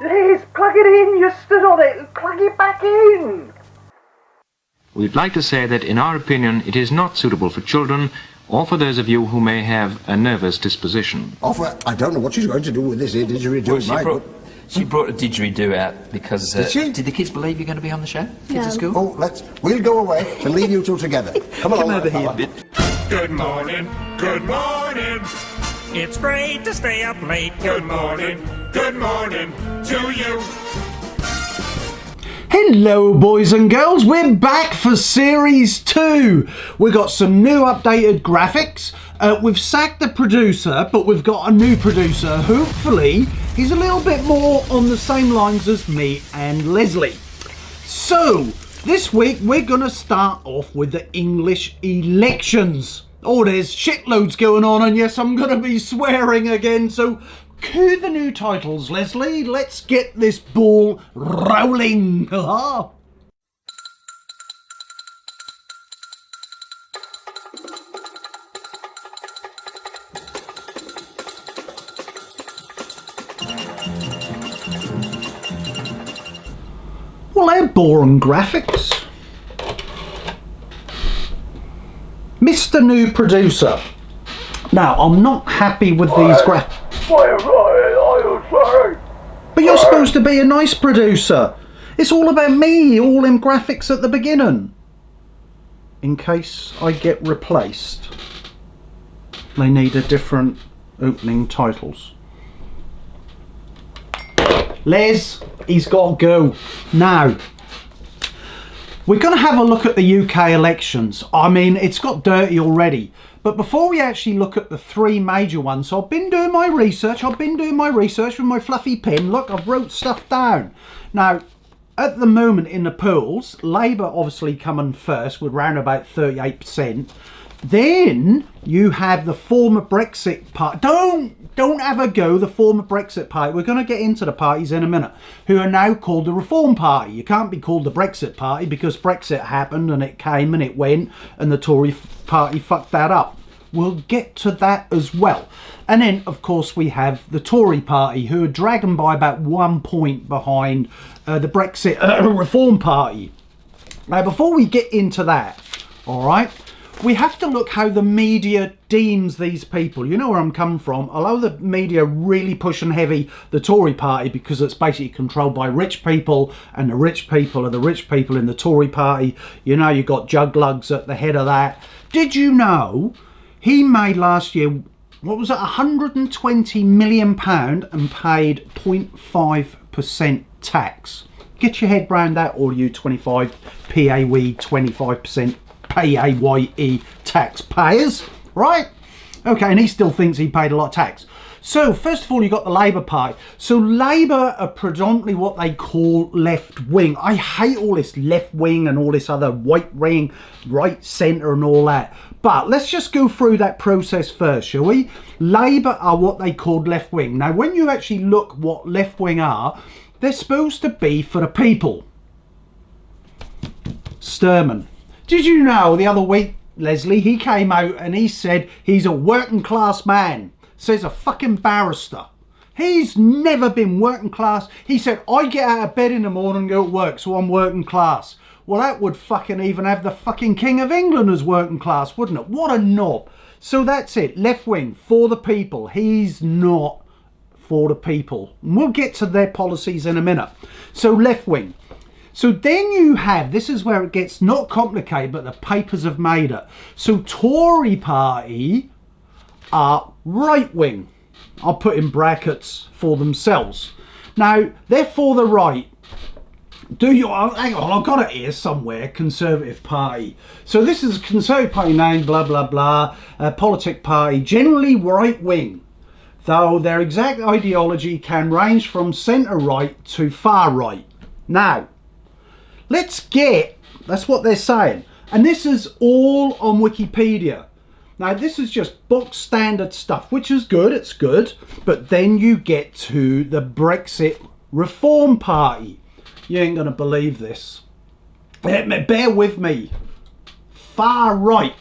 Liz, plug it in. You stood on it. Plug it back in. We'd like to say that, in our opinion, it is not suitable for children or for those of you who may have a nervous disposition. I don't know what she's going to do with this here didgeridoo. She brought a didgeridoo out because... Did she? Did the kids believe you're going to be on the show? Kids at school? Oh, we'll go away and leave you two together. Come along. Come over here a bit. Good morning, good morning. It's great to stay up late. Good morning to you. Hello boys and girls, we're back for series 2. We've got some new updated graphics. We've sacked the producer, but we've got a new producer. Hopefully he's a little bit more on the same lines as me and Leslie. So this week we're gonna start off with the English elections. Oh, there's shitloads going on, and yes, I'm gonna be swearing again, so cue the new titles, Leslie. Let's get this ball rolling. Well, they're boring graphics. Mr. New Producer. Now, I'm not happy with these graphics. But you're supposed to be a nice producer. It's all about me, all them graphics at the beginning. In case I get replaced, they need a different opening titles. Les, he's got to go. Now, we're going to have a look at the UK elections. I mean, it's got dirty already. But before we actually look at the 3 major ones, so I've been doing my research with my fluffy pen. Look, I've wrote stuff down. Now, at the moment in the polls, Labour obviously coming first with round about 38%. Then you have the former Brexit party. Don't have a go, the former Brexit party. We're going to get into the parties in a minute, who are now called the Reform Party. You can't be called the Brexit Party because Brexit happened and it came and it went, and the Tory party fucked that up. We'll get to that as well. And then, of course, we have the Tory party, who are dragging by about 1 point behind the Brexit Reform Party. Now, before we get into that, all right, we have to look how the media deems these people. You know where I'm coming from. Although the media really pushing heavy the Tory party because it's basically controlled by rich people, and the rich people are the rich people in the Tory party. You know, you've got Juglugs at the head of that. Did you know he made last year, what was it, £120 million and paid 0.5% tax? Get your head round that, all you 25 PAYE 25% PAYE taxpayers, right? Okay, and he still thinks he paid a lot of tax. So, first of all, you got the Labour Party. So, Labour are predominantly what they call left-wing. I hate all this left-wing and all this other right-wing, right-centre and all that. But let's just go through that process first, shall we? Labour are what they call left-wing. Now, when you actually look what left-wing are, they're supposed to be for the people. Sturman. Did you know the other week, Leslie, he came out and he said he's a working class man. Says a fucking barrister. He's never been working class. He said, I get out of bed in the morning and go to work, so I'm working class. Well, that would fucking even have the fucking King of England as working class, wouldn't it? What a knob. So that's it. Left wing, for the people. He's not for the people. And we'll get to their policies in a minute. So left wing. So then you have, this is where it gets not complicated, but the papers have made it. So Tory party are right wing. I'll put in brackets for themselves. Now, they're for the right. Do you, hang on, I've got it here somewhere, Conservative Party. So this is a Conservative Party name, blah, blah, blah, politic party, generally right wing, though their exact ideology can range from centre right to far right. Now, let's get, that's what they're saying. And this is all on Wikipedia. Now, this is just box standard stuff, which is good, it's good. But then you get to the Brexit Reform Party. You ain't going to believe this. Bear with me. Far right.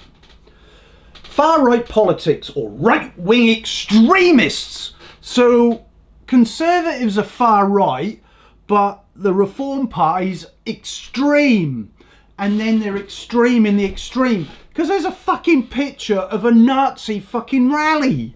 Far right politics or right wing extremists. So Conservatives are far right, but the Reform Party's extreme. And then they're extreme in the extreme. Because there's a fucking picture of a Nazi fucking rally.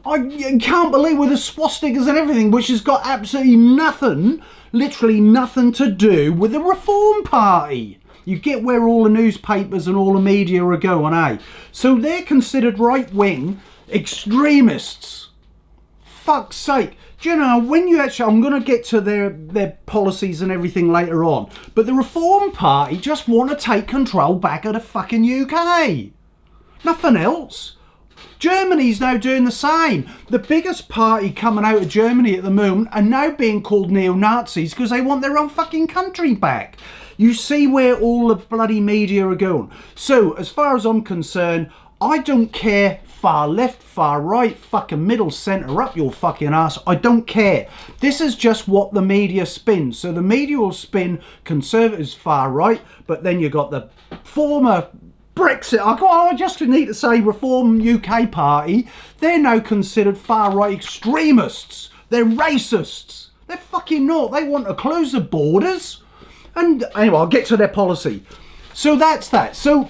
I can't believe, with the swastikas and everything, which has got absolutely nothing, literally nothing to do with the Reform Party. You get where all the newspapers and all the media are going, eh? So they're considered right-wing extremists. Fuck's sake. Do you know, when you actually, I'm going to get to their policies and everything later on, but the Reform Party just want to take control back of the fucking UK. Nothing else. Germany's now doing the same. The biggest party coming out of Germany at the moment are now being called neo-Nazis because they want their own fucking country back. You see where all the bloody media are going. So, as far as I'm concerned, I don't care far left, far right, fucking middle, centre, up your fucking ass. I don't care. This is just what the media spins. So the media will spin Conservatives far right, but then you got the former Brexit, I just need to say Reform UK Party, they're now considered far right extremists. They're racists. They're fucking not. They want to close the borders. And anyway, I'll get to their policy. So that's that. So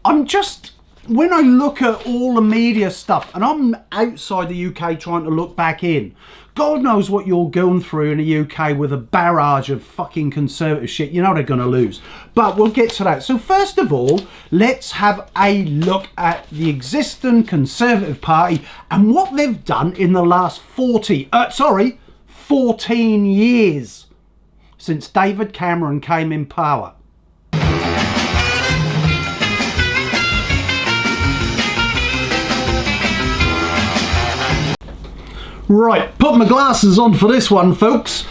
I'm just, when I look at all the media stuff, and I'm outside the UK trying to look back in, God knows what you're going through in the UK with a barrage of fucking conservative shit. You know they're going to lose. But we'll get to that. So first of all, let's have a look at the existing Conservative Party and what they've done in the last 14 years since David Cameron came in power. Right, put my glasses on for this one, folks.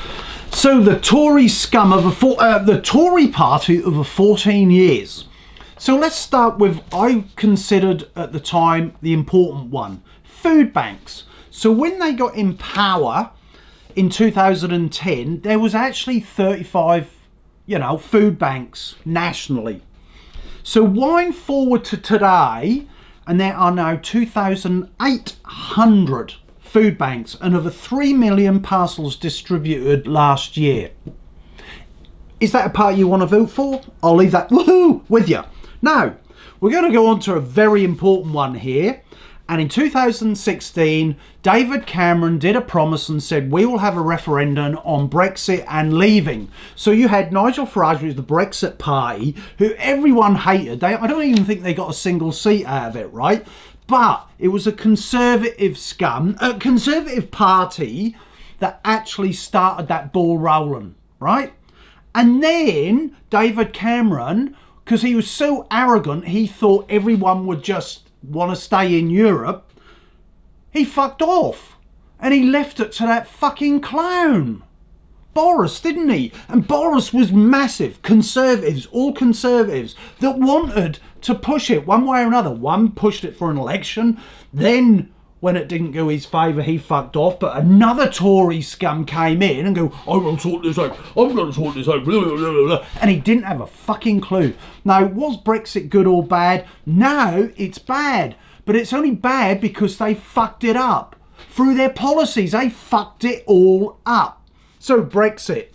So the Tory scum of the Tory party over 14 years. So let's start with, I considered at the time the important one, food banks. So when they got in power in 2010, there was actually 35, food banks nationally. So wind forward to today, and there are now 2,800 food banks and over 3 million parcels distributed last year. Is that a party you want to vote for? I'll leave that woohoo with you. Now, we're going to go on to a very important one here. And in 2016, David Cameron did a promise and said, we will have a referendum on Brexit and leaving. So you had Nigel Farage, who was the Brexit party, who everyone hated. I don't even think they got a single seat out of it, right? But it was a conservative conservative party that actually started that ball rolling, right? And then David Cameron, because he was so arrogant, he thought everyone would just want to stay in Europe, he fucked off. And he left it to that fucking clown. Boris, didn't he? And Boris was massive. Conservatives, all conservatives, that wanted to push it one way or another. One pushed it for an election, then when it didn't go his favour, he fucked off. But another Tory scum came in and go, I will sort this out, I'm going to sort this out, blah, blah, blah, blah. And he didn't have a fucking clue. Now, was Brexit good or bad? No, it's bad. But it's only bad because they fucked it up. Through their policies, they fucked it all up. So Brexit,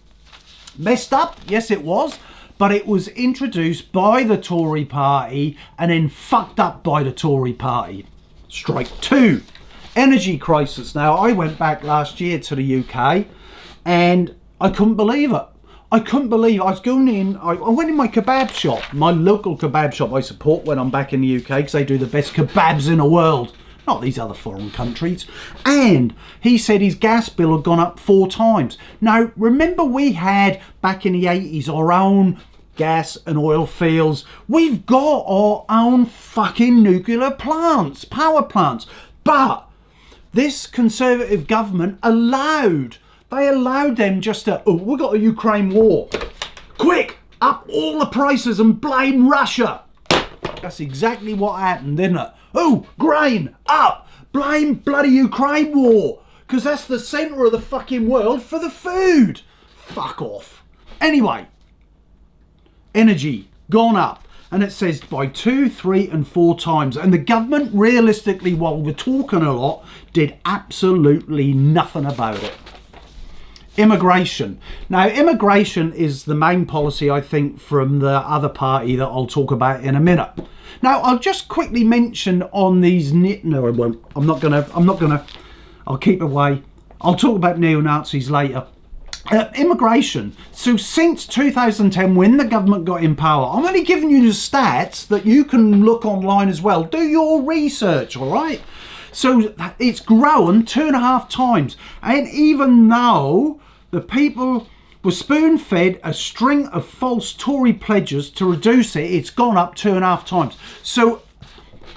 messed up? Yes, it was. But it was introduced by the Tory party and then fucked up by the Tory party. Strike two. Energy crisis. Now, I went back last year to the UK and I couldn't believe it. I couldn't believe it. I was going in, I went in my kebab shop, my local kebab shop I support when I'm back in the UK because they do the best kebabs in the world. Not these other foreign countries. And he said his gas bill had gone up 4 times. Now, remember we had back in the 80s our own gas and oil fields. We've got our own fucking nuclear plants, power plants. But this Conservative government allowed them just to, oh, we got a Ukraine war. Quick, up all the prices and blame Russia. That's exactly what happened, didn't it? Oh, grain, up, blame bloody Ukraine war. Because that's the centre of the fucking world for the food. Fuck off. Anyway, energy, gone up. And it says by 2, 3 and 4 times. And the government, realistically, while we're talking a lot, did absolutely nothing about it. Immigration. Now, immigration is the main policy, I think, from the other party that I'll talk about in a minute. Now, I'll just quickly mention on these... No, I won't. I'm not gonna... I'll keep away. I'll talk about neo-Nazis later. Immigration. So since 2010, when the government got in power, I'm only giving you the stats that you can look online as well. Do your research, all right? So it's grown 2.5 times. And even though the people were spoon-fed a string of false Tory pledges to reduce it, it's gone up 2.5 times. So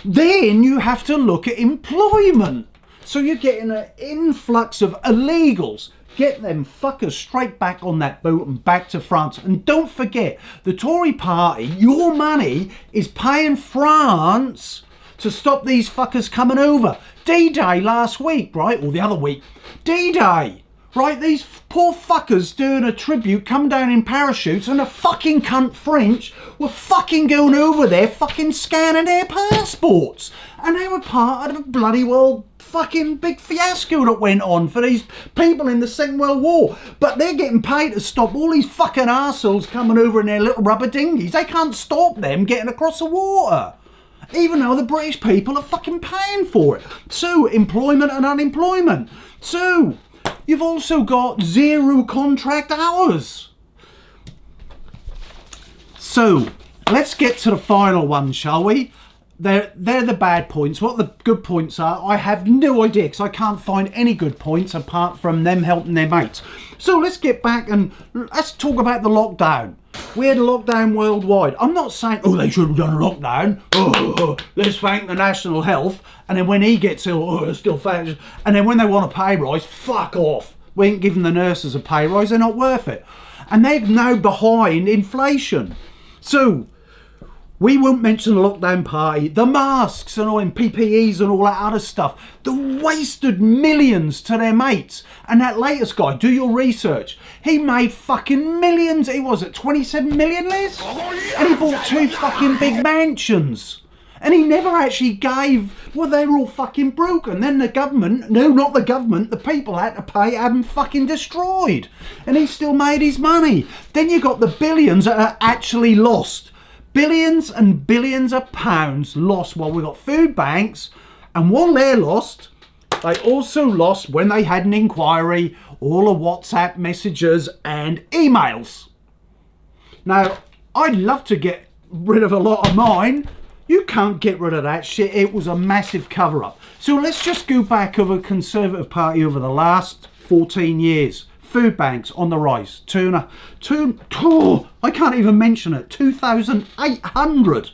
then you have to look at employment. So you're getting an influx of illegals. Get them fuckers straight back on that boat and back to France. And don't forget, the Tory party, your money is paying France to stop these fuckers coming over. D-Day last week, right? Or the other week. D-Day, right? These poor fuckers doing a tribute, come down in parachutes, and the fucking cunt French were fucking going over there, fucking scanning their passports. And they were part of the bloody well fucking big fiasco that went on for these people in the Second World War. But they're getting paid to stop all these fucking arseholes coming over in their little rubber dinghies. They can't stop them getting across the water, even though the British people are fucking paying for it. So, employment and unemployment. So, you've also got 0 contract hours. So, let's get to the final one, shall we? They're the bad points. What the good points are, I have no idea, because I can't find any good points apart from them helping their mates. So let's get back and let's talk about the lockdown. We had a lockdown worldwide. I'm not saying, oh, they should have done a lockdown. Oh, let's thank the National Health. And then when he gets ill, oh, it's still fat. And then when they want a pay rise, fuck off. We ain't giving the nurses a pay rise. They're not worth it. And they're now behind inflation. So we won't mention the lockdown party, the masks and all, and PPEs and all that other stuff. The wasted millions to their mates. And that latest guy, do your research. He made fucking millions. He was at 27 million, Liz? And he bought 2 fucking big mansions. And he never actually gave, well, they were all fucking broke. And then the government, no, not the government, the people had to pay, had him fucking destroyed. And he still made his money. Then you got the billions that are actually lost. Billions and billions of pounds lost while we got food banks. And while they're lost, they also lost, when they had an inquiry, all the WhatsApp messages and emails. Now, I'd love to get rid of a lot of mine. You can't get rid of that shit. It was a massive cover-up. So let's just go back over the Conservative Party over the last 14 years. Food banks on the rise. I can't even mention it. 2,800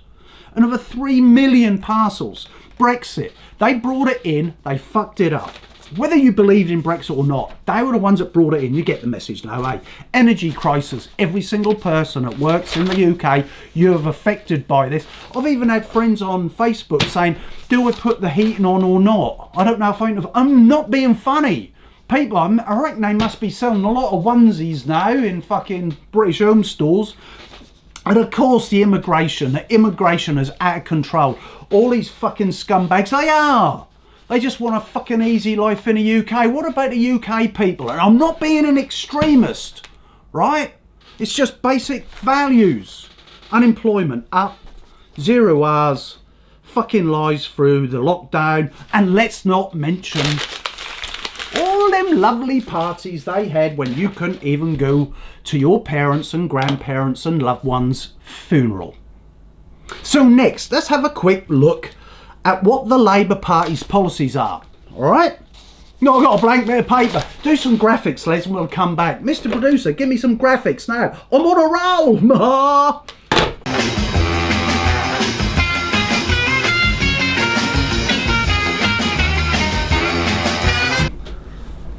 and over 3 million parcels. Brexit. They brought it in. They fucked it up. Whether you believed in Brexit or not, they were the ones that brought it in. You get the message now, eh? Energy crisis. Every single person that works in the UK, you're affected by this. I've even had friends on Facebook saying, do I put the heating on or not? I don't know if I'm not being funny. People, I reckon they must be selling a lot of onesies now in fucking British home stores. And of course the immigration is out of control. All these fucking scumbags, they are. They just want a fucking easy life in the UK. What about the UK people? And I'm not being an extremist, right? It's just basic values. Unemployment up, 0 hours, fucking lies through the lockdown. And let's not mention all them lovely parties they had when you couldn't even go to your parents and grandparents and loved ones' funeral. So next, let's have a quick look at what the Labour Party's policies are. Alright? No, I've got a blank bit of paper. Do some graphics, Les, and we'll come back. Mr. Producer, give me some graphics now. I'm on a roll! Ma!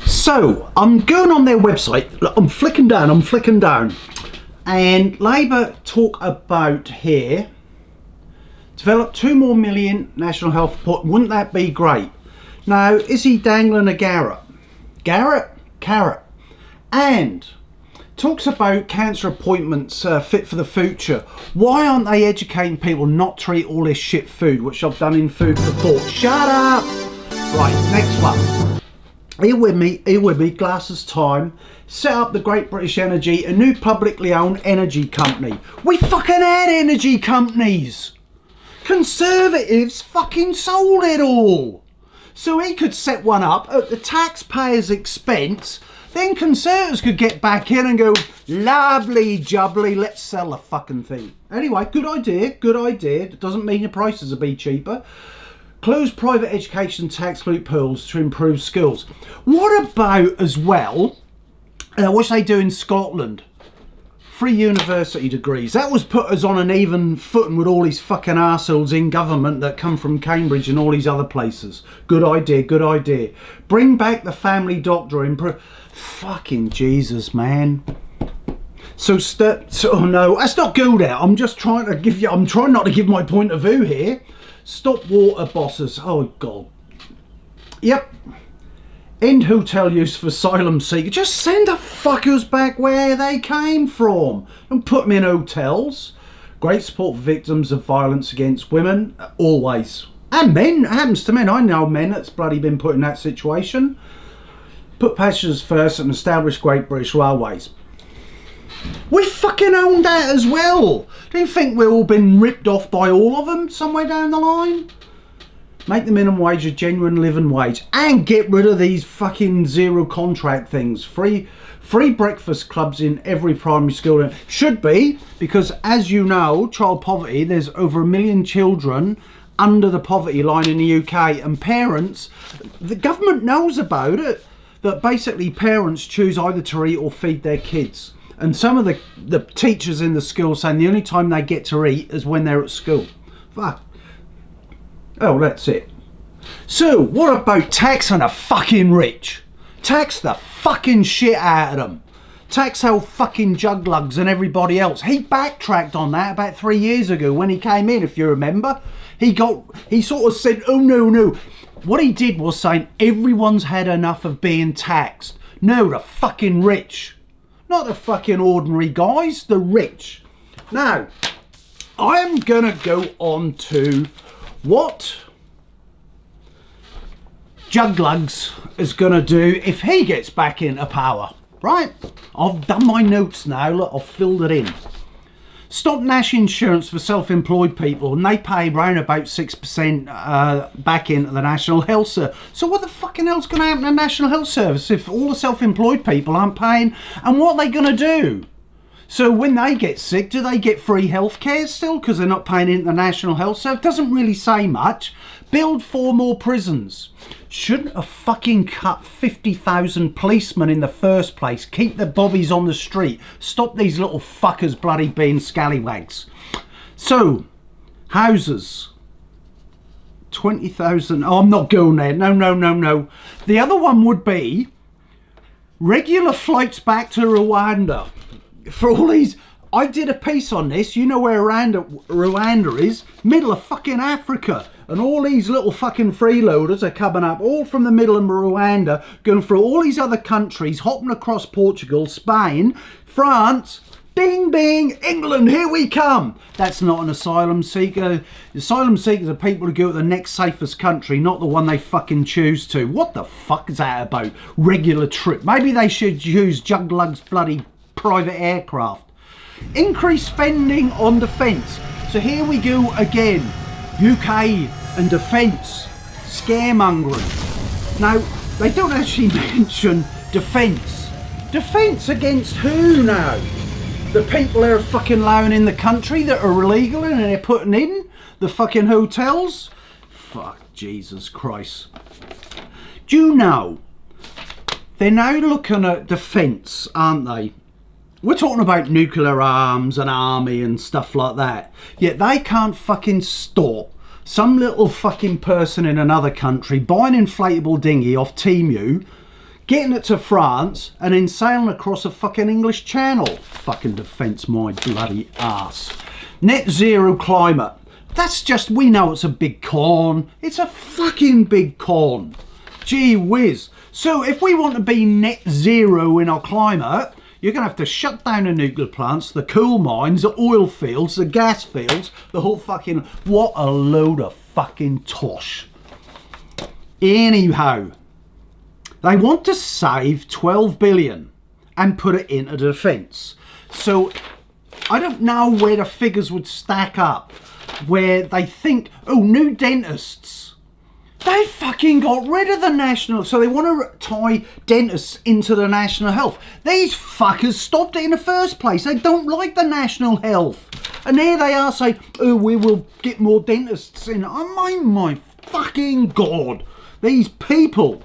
So, I'm going on their website. Look, I'm flicking down. And Labour talk about here, develop 2 more million national health support. Wouldn't that be great? Now, is he dangling a carrot? Carrot? And talks about cancer appointments fit for the future. Why aren't they educating people not to eat all this shit food, which I've done in Food for Thought? Shut up! Right, next one. Here with me, Glasses Time. Set up the Great British Energy, a new publicly owned energy company. We fucking had energy companies! Conservatives fucking sold it all! So he could set one up at the taxpayer's expense. Then Conservatives could get back in and go, lovely jubbly, let's sell the fucking thing. Anyway, good idea, good idea. It doesn't mean the prices will be cheaper. Close private education tax loopholes to improve skills. What about, as well, what they do in Scotland? Free university degrees. That was put us on an even footing with all these fucking arseholes in government that come from Cambridge and all these other places. Good idea, good idea. Bring back the family doctor. Fucking Jesus, man. So no, that's not good out. I'm just trying to give you, I'm trying not to give my point of view here. Stop water bosses. Oh, God. Yep. End hotel use for asylum seekers. Just send the fuckers back where they came from. Don't put them in hotels. Great support for victims of violence against women. Always. And men. It happens to men. I know men that's bloody been put in that situation. Put passengers first and establish Great British Railways. We fucking own that as well. Do you think we've all been ripped off by all of them somewhere down the line? Make the minimum wage a genuine living wage and get rid of these fucking zero contract things. Free breakfast clubs in every primary school. Should be, because as you know, child poverty, there's over 1 million children under the poverty line in the UK, and parents, the government knows about it, that basically parents choose either to eat or feed their kids. And some of the teachers in the school saying the only time they get to eat is when they're at school. Fuck. Oh, that's it. So, what about taxing the fucking rich? Tax the fucking shit out of them. Tax how fucking juglugs and everybody else. He backtracked on that about 3 years ago when he came in, if you remember. He sort of said, oh no. What he did was saying everyone's had enough of being taxed. No, the fucking rich. Not the fucking ordinary guys, the rich. Now, I'm gonna go on to what Juglugs is going to do if he gets back into power. Right? I've done my notes now. Look, I've filled it in. Stop nash insurance for self-employed people, and they pay around about 6% back into the National Health Service. So what the fucking hell's going to happen to the National Health Service if all the self-employed people aren't paying? And what are they going to do? So when they get sick, do they get free health care still because they're not paying into the National Health Service? It doesn't really say much. Build 4 more prisons. Shouldn't have fucking cut 50,000 policemen in the first place. Keep the bobbies on the street. Stop these little fuckers bloody being scallywags. So, houses. 20,000. Oh, I'm not going there. No. The other one would be regular flights back to Rwanda. For all these, I did a piece on this. You know where Rwanda is? Middle of fucking Africa. And all these little fucking freeloaders are coming up, all from the middle of Rwanda, going through all these other countries, hopping across Portugal, Spain, France, ding ding, England, here we come. That's not an asylum seeker. Asylum seekers are people who go to the next safest country, not the one they fucking choose to. What the fuck is that about? Regular trip. Maybe they should use Juglug's bloody private aircraft. Increase spending on defence. So here we go again. UK and defence. Scaremongering. Now, they don't actually mention defence. Defence against who now? The people they're fucking allowing in the country that are illegal and they're putting in the fucking hotels? Fuck, Jesus Christ. Do you know, they're now looking at defence, aren't they? We're talking about nuclear arms and army and stuff like that. Yet they can't fucking stop some little fucking person in another country buying an inflatable dinghy off Temu, getting it to France, and then sailing across a fucking English channel. Fucking defence my bloody ass. Net zero climate. That's just, we know it's a big con. It's a fucking big con. Gee whiz. So if we want to be net zero in our climate, You're going to have to shut down the nuclear plants, the coal mines, the oil fields, the gas fields, the whole fucking... What a load of fucking tosh. Anyhow, they want to save 12 billion and put it into defence. So I don't know where the figures would stack up, where they think, oh, new dentists. They fucking got rid of the national, so they want to tie dentists into the national health. These fuckers stopped it in the first place. They don't like the national health. And here they are saying, oh, we will get more dentists in. Oh my fucking God. These people.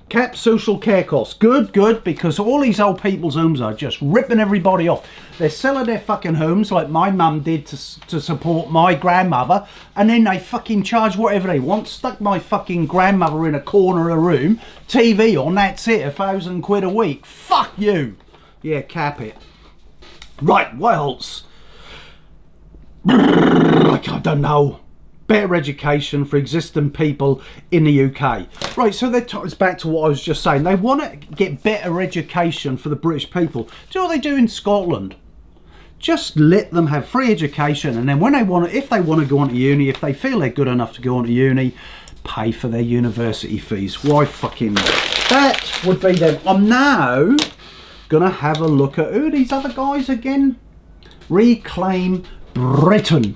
Cap social care costs. Good, because all these old people's homes are just ripping everybody off. They're selling their fucking homes like my mum did to support my grandmother, and then they fucking charge whatever they want. Stuck my fucking grandmother in a corner of a room, TV on, that's it, £1,000 a week. Fuck you. Yeah, cap it. Right, what else? I don't know. Better education for existing people in the UK. Right, so it's back to what I was just saying. They want to get better education for the British people. Do you know what they do in Scotland? Just let them have free education, and then when they want to, if they want to go on to uni, if they feel they're good enough to go on to uni, pay for their university fees. Why fucking not? That would be them. I'm now gonna have a look at who are these other guys again? Reclaim Britain.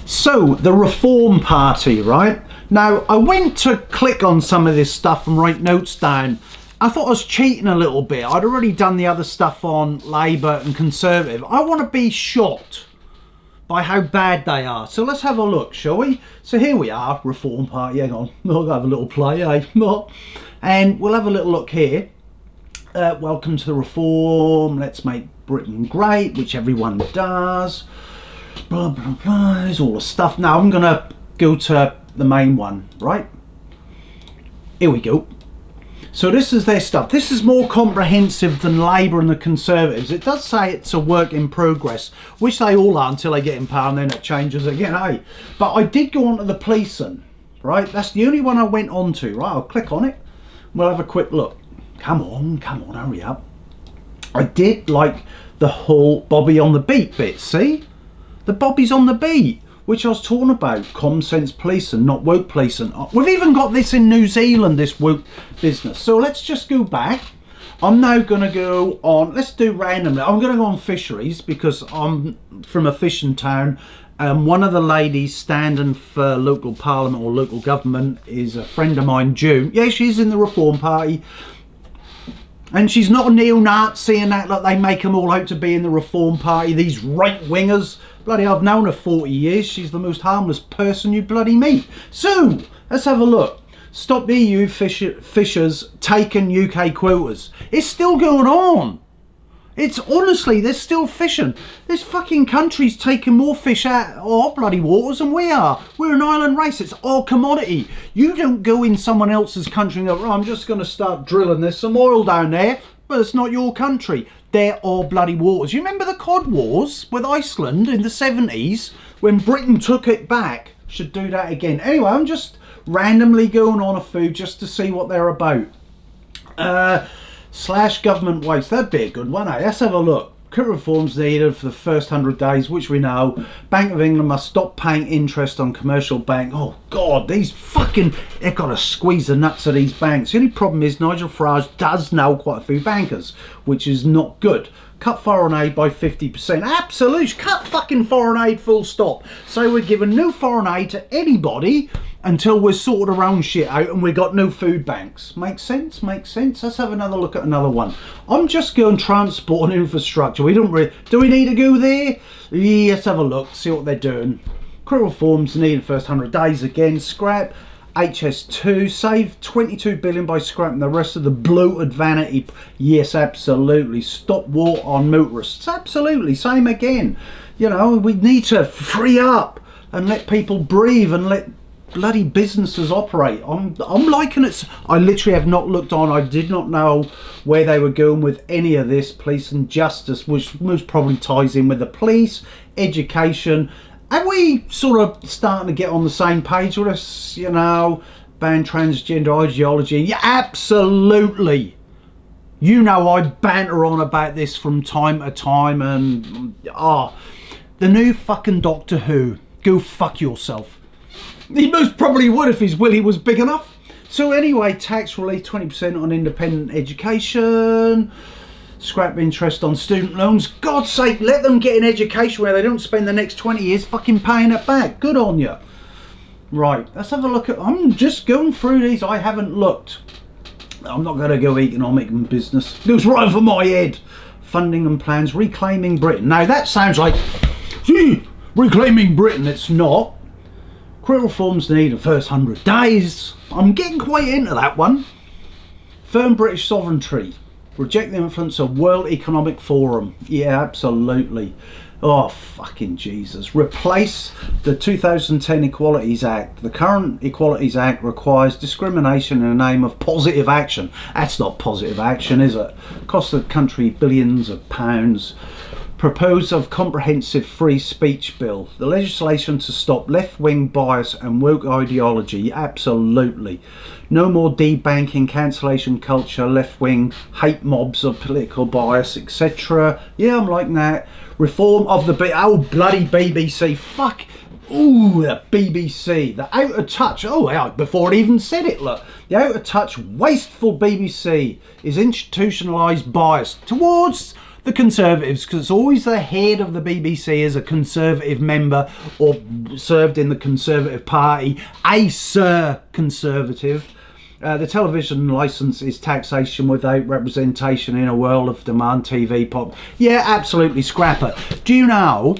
So, the Reform Party, right? Now, I went to click on some of this stuff and write notes down. I thought I was cheating a little bit. I'd already done the other stuff on Labour and Conservative. I want to be shocked by how bad they are. So let's have a look, shall we? So here we are, Reform Party. Hang on, I'll have a little play, eh? And we'll have a little look here. Welcome to the Reform. Let's make Britain great, which everyone does. Blah, blah, blah. There's all the stuff. Now I'm going to go to the main one, right? Here we go. So this is their stuff. This is more comprehensive than Labour and the Conservatives. It does say it's a work in progress, which they all are until they get in power, and then it changes again, eh? But I did go on to the policing, right? That's the only one I went on to, right? I'll click on it. We'll have a quick look. Come on, hurry up. I did like the whole Bobby on the beat bit, see? The Bobby's on the beat, which I was talking about. Common sense policing, not woke policing. We've even got this in New Zealand, this woke business. So let's just go back. I'm now going to go on, let's do randomly. I'm going to go on fisheries because I'm from a fishing town. One of the ladies standing for local parliament or local government is a friend of mine, June. Yeah, she's in the Reform Party. And she's not a neo-Nazi and that, like they make them all out to be in the Reform Party, these right-wingers. Bloody, I've known her 40 years. She's the most harmless person you bloody meet. So, let's have a look. Stop the EU fishers taking UK quotas. It's still going on. It's honestly, they're still fishing. This fucking country's taking more fish out of our bloody waters than we are. We're an island race. It's our commodity. You don't go in someone else's country and go, oh, I'm just going to start drilling. There's some oil down there, but it's not your country. They're our bloody waters. You remember the Cod Wars with Iceland in the 70s when Britain took it back? Should do that again. Anyway, I'm just randomly going on a food just to see what they're about. Slash government waste, that'd be a good one, eh? Let's have a look. Credit reforms needed for the first 100 days, which we know. Bank of England must stop paying interest on commercial bank. Oh God, these fucking, they've got to squeeze the nuts of these banks. The only problem is Nigel Farage does know quite a few bankers, which is not good. Cut foreign aid by 50%. Absolutely, cut fucking foreign aid full stop. So we're giving no foreign aid to anybody until we're sorted our own shit out and we've got no food banks. Makes sense? Makes sense. Let's have another look at another one. I'm just going transport and infrastructure. We don't really... Do we need to go there? Yeah, let's have a look, see what they're doing. Credit reforms needed first 100 days again. Scrap HS2. Save 22 billion by scrapping the rest of the bloated vanity. Yes, absolutely. Stop war on motorists. Absolutely. Same again. You know, we need to free up and let people breathe and let bloody businesses operate. I'm liking it. I literally have not looked on. I did not know where they were going with any of this. Police and justice, which most probably ties in with the police, education, Are we sort of starting to get on the same page with us, you know, ban transgender ideology? Yeah, absolutely. You know, I banter on about this from time to time, and the new fucking Doctor Who, go fuck yourself. He most probably would if his willy was big enough. So anyway, tax relief 20% on independent education, scrap interest on student loans. God's sake, let them get an education where they don't spend the next 20 years fucking paying it back. Good on you. Right, let's have a look at, I'm just going through these, I haven't looked. I'm not going to go economic and business. It goes right over my head. Funding and plans, reclaiming Britain. Now that sounds like, reclaiming Britain. It's not. Critical reforms needed in the first 100 days. I'm getting quite into that one. Firm British sovereignty. Reject the influence of World Economic Forum. Yeah, absolutely. Oh, fucking Jesus. Replace the 2010 Equalities Act. The current Equalities Act requires discrimination in the name of positive action. That's not positive action, is it? Cost the country billions of pounds. Propose of comprehensive free speech bill. The legislation to stop left-wing bias and woke ideology. Absolutely. No more debanking, cancellation culture, left-wing hate mobs of political bias, etc. Yeah, I'm liking that. Reform of the bloody BBC. Fuck. Ooh, the BBC. The out of touch. Oh, yeah, before it even said it, look. The out of touch, wasteful BBC is institutionalised bias towards the Conservatives, because it's always the head of the BBC is a Conservative member or served in the Conservative Party, a Sir Conservative. The television licence is taxation without representation in a world of demand TV pop. Yeah, absolutely scrap it. Do you know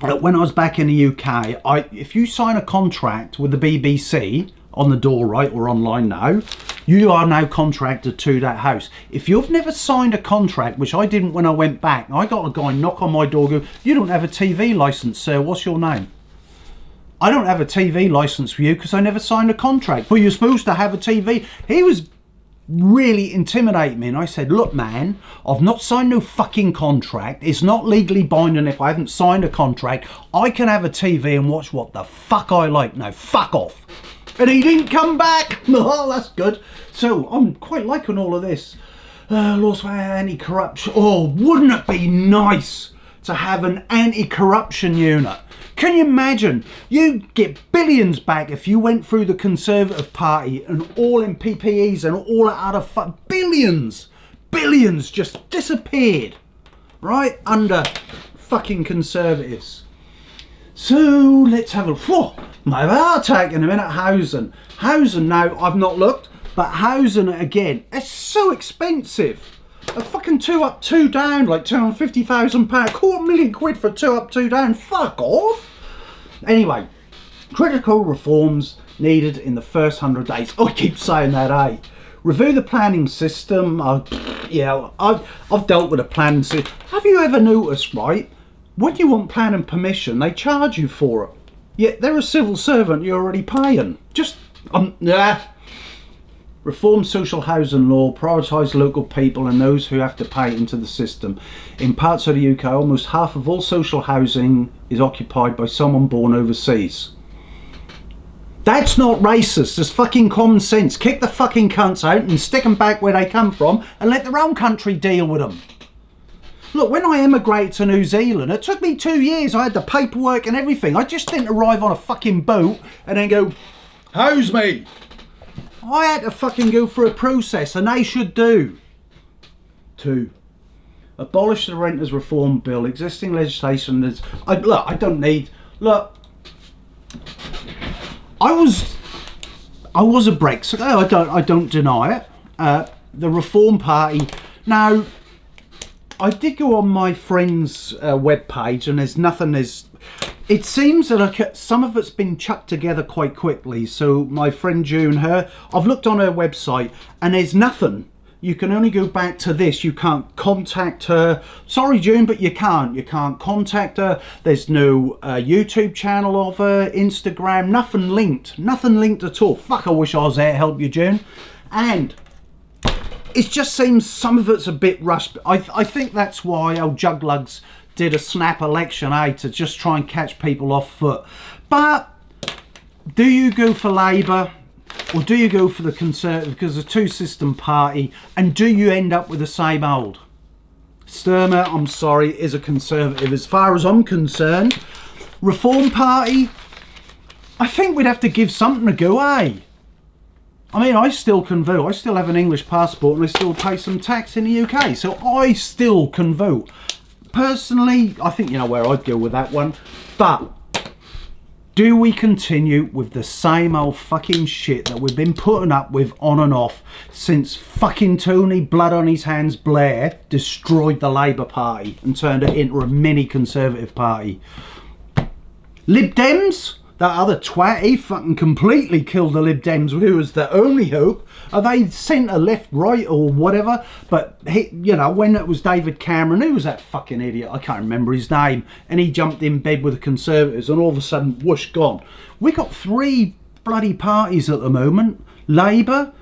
that when I was back in the UK, if you sign a contract with the BBC on the door, right, or online now, you are now contracted to that house. If you've never signed a contract, which I didn't when I went back, I got a guy knock on my door, go, you don't have a TV licence, sir, what's your name? I don't have a TV licence for you because I never signed a contract. But you're supposed to have a TV. He was really intimidating me, and I said, look man, I've not signed no fucking contract. It's not legally binding if I haven't signed a contract. I can have a TV and watch what the fuck I like. Now fuck off. And he didn't come back. Oh, that's good. So I'm quite liking all of this. Laws for anti-corruption. Oh, wouldn't it be nice to have an anti-corruption unit? Can you imagine? You'd get billions back if you went through the Conservative Party and all in PPEs and all that other billions just disappeared, right, under fucking Conservatives. So let's have a look. My heart attack in a minute. Housing now, I've not looked, but housing again, it's so expensive. A fucking 2 up, 2 down, like £250,000, £250,000 for 2 up, 2 down. Fuck off. Anyway, critical reforms needed in the first 100 days. Oh, I keep saying that, eh? Review the planning system. I've dealt with a planning system. Have you ever noticed, right? When you want planning permission, they charge you for it. Yet they're a civil servant you're already paying. Reform social housing law, prioritise local people and those who have to pay into the system. In parts of the UK, almost half of all social housing is occupied by someone born overseas. That's not racist, it's fucking common sense. Kick the fucking cunts out and stick them back where they come from and let their own country deal with them. Look, when I emigrated to New Zealand, it took me 2 years. I had the paperwork and everything. I just didn't arrive on a fucking boat and then go, house me. I had to fucking go through a process, and they should do. 2. Abolish the Renters Reform Bill. Existing legislation is... I don't need... Look, I was a Brexit. I don't deny it. The Reform Party. Now, I did go on my friend's webpage, and there's nothing. It seems that some of it's been chucked together quite quickly. So my friend June, I've looked on her website, and there's nothing. You can only go back to this. You can't contact her. Sorry, June, but you can't. You can't contact her. There's no YouTube channel of her, Instagram, nothing linked. Nothing linked at all. Fuck, I wish I was there to help you, June. And it just seems some of it's a bit rushed. I think that's why old Juglugs did a snap election, to just try and catch people off foot. But do you go for Labour or do you go for the Conservative, because it's a two-system party, and do you end up with the same old? Sturmer, I'm sorry, is a Conservative as far as I'm concerned. Reform Party, I think we'd have to give something a go, I mean, I still can vote. I still have an English passport and I still pay some tax in the UK, so I still can vote. Personally, I think you know where I'd go with that one. But do we continue with the same old fucking shit that we've been putting up with on and off since fucking Tony Blood on his hands Blair destroyed the Labour Party and turned it into a mini Conservative party? Lib Dems? That other twat, he fucking completely killed the Lib Dems, who was the only hope. Are they centre, left, right, or whatever? But, you know, when it was David Cameron, who was that fucking idiot? I can't remember his name. And he jumped in bed with the Conservatives, and all of a sudden, whoosh, gone. We got three bloody parties at the moment. Labour,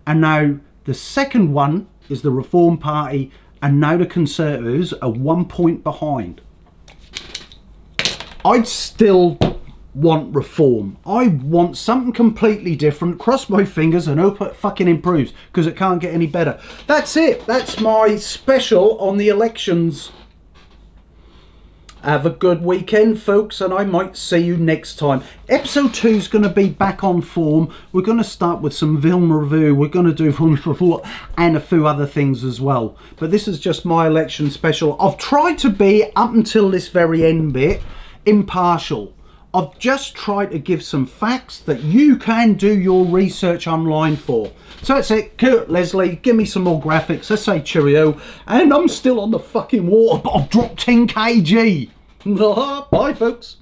and now the second one is the Reform Party, and now the Conservatives are 1 point behind. I'd still want reform. I want something completely different. Cross my fingers and hope it fucking improves, because it can't get any better. That's it. That's my special on the elections. Have a good weekend, folks, and I might see you next time. Episode 2 is going to be back on form. We're going to start with some film review. We're going to do and a few other things as well. But this is just my election special. I've tried to be, up until this very end bit, impartial. I've just tried to give some facts that you can do your research online for. So that's it. Kurt Leslie, give me some more graphics. Let's say cheerio. And I'm still on the fucking water, but I've dropped 10 kg. Bye, folks.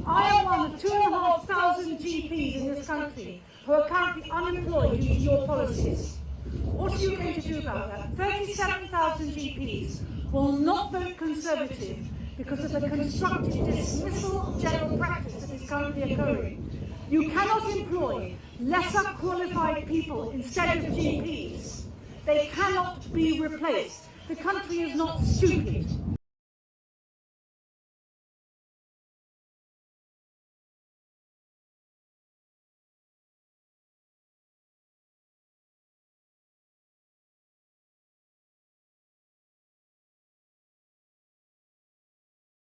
I am one of 2,500 GPs in this country who are currently unemployed due to your policies. What are you going to do about that? 37,000 GPs will not vote Conservative because of the constructive dismissal of general practice that is currently occurring. You cannot employ lesser qualified people instead of GPs. They cannot be replaced. The country is not stupid.